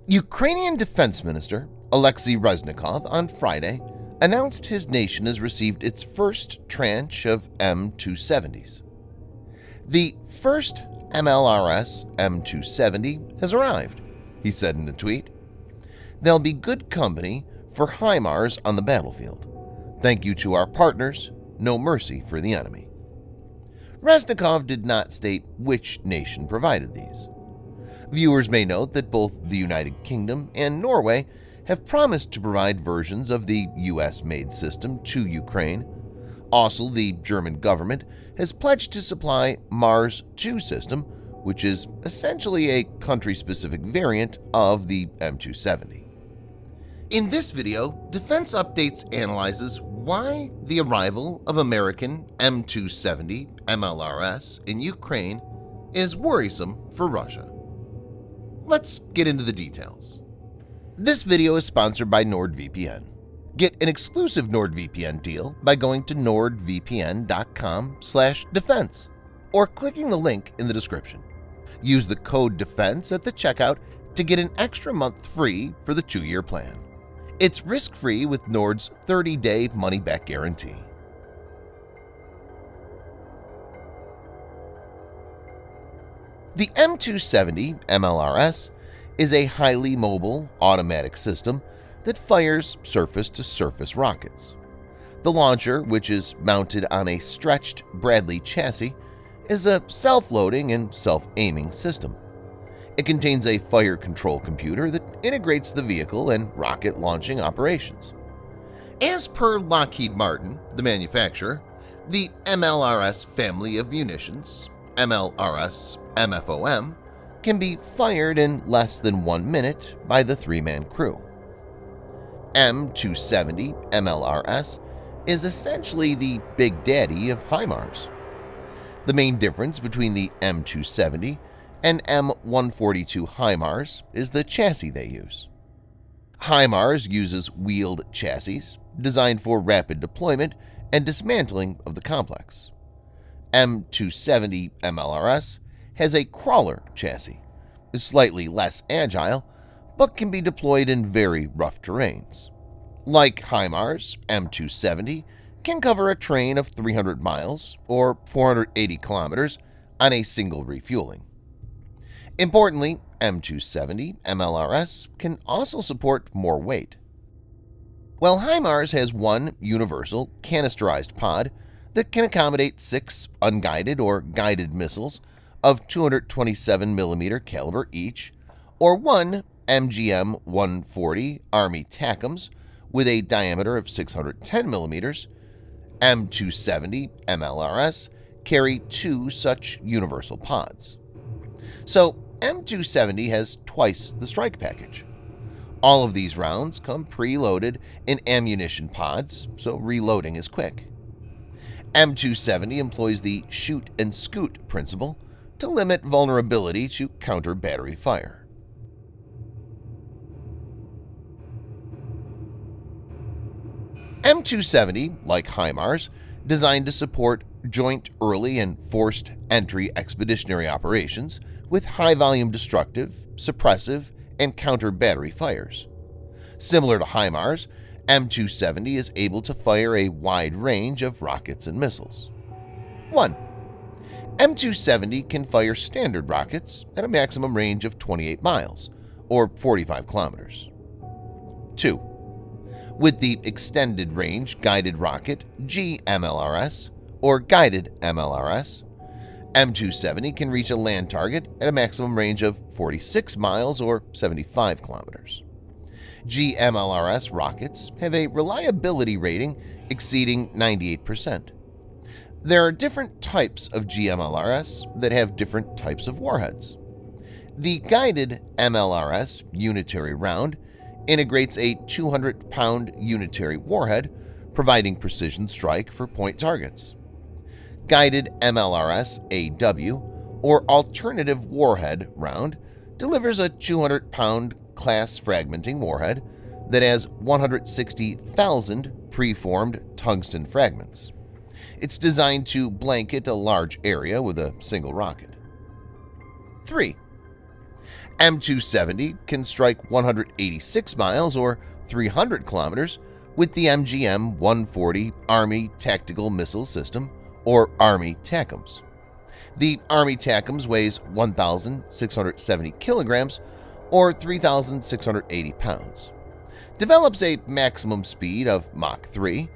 Ukrainian Defense Minister Oleksii Reznikov on Friday announced his nation has received its first tranche of M270s. The first MLRS M270 has arrived, he said in a tweet. They'll be good company for HIMARS on the battlefield. Thank you to our partners, no mercy for the enemy. Reznikov did not state which nation provided these. Viewers may note that both the United Kingdom and Norway have promised to provide versions of the US-made system to Ukraine. Also, the German government has pledged to supply MARS 2 system, which is essentially a country-specific variant of the M270. In this video, Defense Updates analyzes why the arrival of American M270 MLRS in Ukraine is worrisome for Russia. Let's get into the details. This video is sponsored by NordVPN. Get an exclusive NordVPN deal by going to nordvpn.com/defense or clicking the link in the description. Use the code DEFENSE at the checkout to get an extra month free for the 2-year plan. It's risk-free with Nord's 30-day money-back guarantee. The M270 MLRS is a highly mobile automatic system that fires surface-to-surface rockets. The launcher, which is mounted on a stretched Bradley chassis, is a self-loading and self-aiming system. It contains a fire control computer that integrates the vehicle and rocket launching operations. As per Lockheed Martin, the manufacturer, the MLRS family of munitions, MLRS MFOM, can be fired in less than 1 minute by the 3-man crew. M270 MLRS is essentially the big daddy of HIMARS. The main difference between the M270 and M142 HIMARS is the chassis they use. HIMARS uses wheeled chassis designed for rapid deployment and dismantling of the complex. M270 MLRS has a crawler chassis, is slightly less agile, but can be deployed in very rough terrains. Like HIMARS, M270 can cover a terrain of 300 miles or 480 kilometers on a single refueling. Importantly, M270 MLRS can also support more weight. While HIMARS has one universal canisterized pod that can accommodate 6 unguided or guided missiles of 227mm caliber each, or 1 MGM-140 Army TACMs with a diameter of 610mm, M270 MLRS carry 2 such universal pods. So M270 has twice the strike package. All of these rounds come preloaded in ammunition pods, so reloading is quick. M270 employs the shoot and scoot principle to limit vulnerability to counter battery fire. M270, like HIMARS, designed to support joint early and forced entry expeditionary operations with high-volume destructive, suppressive, and counter-battery fires. Similar to HIMARS, M270 is able to fire a wide range of rockets and missiles. 1. M270 can fire standard rockets at a maximum range of 28 miles, or 45 kilometers. 2. With the Extended Range Guided Rocket GMLRS, or Guided MLRS, M270 can reach a land target at a maximum range of 46 miles or 75 kilometers. GMLRS rockets have a reliability rating exceeding 98%. There are different types of GMLRS that have different types of warheads. The Guided MLRS unitary round integrates a 200-pound unitary warhead, providing precision strike for point targets. Guided MLRS AW, or Alternative Warhead round, delivers a 200-pound class fragmenting warhead that has 160,000 preformed tungsten fragments. It's designed to blanket a large area with a single rocket. 3. M270 can strike 186 miles or 300 kilometers with the MGM-140 Army Tactical Missile System, or Army TACMS. The Army TACMS weighs 1,670 kilograms or 3,680 pounds, develops a maximum speed of Mach 3,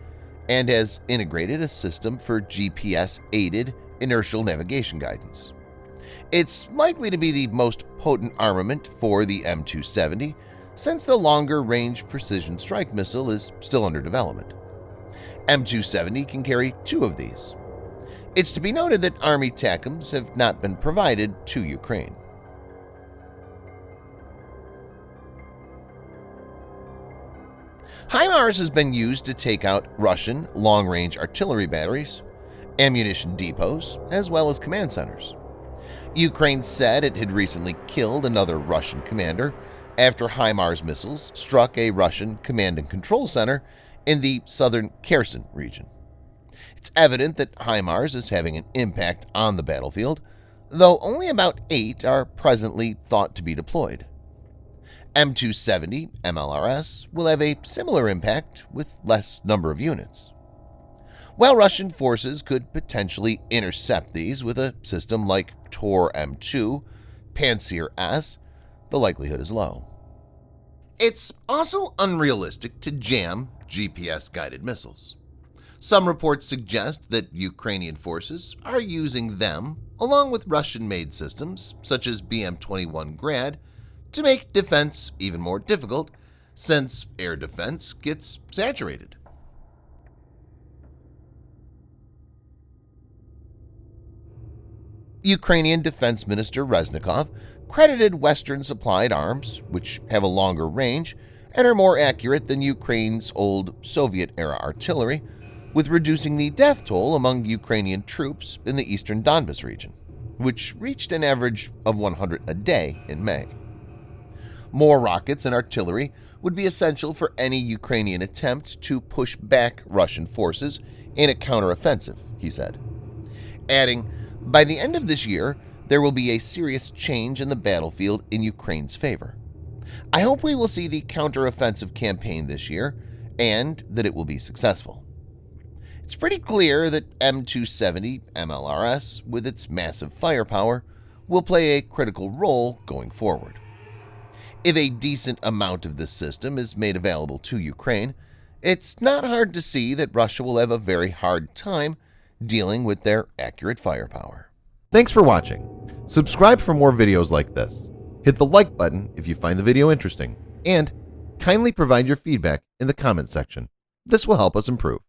and has integrated a system for GPS-aided inertial navigation guidance. It's likely to be the most potent armament for the M270 since the longer-range precision strike missile is still under development. M270 can carry 2 of these. It's to be noted that Army TACMS have not been provided to Ukraine. HIMARS has been used to take out Russian long-range artillery batteries, ammunition depots, as well as command centers. Ukraine said it had recently killed another Russian commander after HIMARS missiles struck a Russian command and control center in the southern Kherson region. It's evident that HIMARS is having an impact on the battlefield, though only about 8 are presently thought to be deployed. M270 MLRS will have a similar impact with less number of units. While Russian forces could potentially intercept these with a system like Tor M2, Pantsir S, the likelihood is low. It's also unrealistic to jam GPS-guided missiles. Some reports suggest that Ukrainian forces are using them along with Russian-made systems such as BM-21 Grad to make defense even more difficult since air defense gets saturated. Ukrainian Defense Minister Reznikov credited Western-supplied arms, which have a longer range and are more accurate than Ukraine's old Soviet-era artillery, with reducing the death toll among Ukrainian troops in the eastern Donbas region, which reached an average of 100 a day in May. More rockets and artillery would be essential for any Ukrainian attempt to push back Russian forces in a counteroffensive, he said, adding, "By the end of this year, there will be a serious change in the battlefield in Ukraine's favor. I hope we will see the counteroffensive campaign this year and that it will be successful." It's pretty clear that M270 MLRS, with its massive firepower, will play a critical role going forward. If a decent amount of this system is made available to Ukraine, it's not hard to see that Russia will have a very hard time dealing with their accurate firepower. Thanks for watching. Subscribe for more videos like this. Hit the like button if you find the video interesting, and kindly provide your feedback in the comment section. This will help us improve.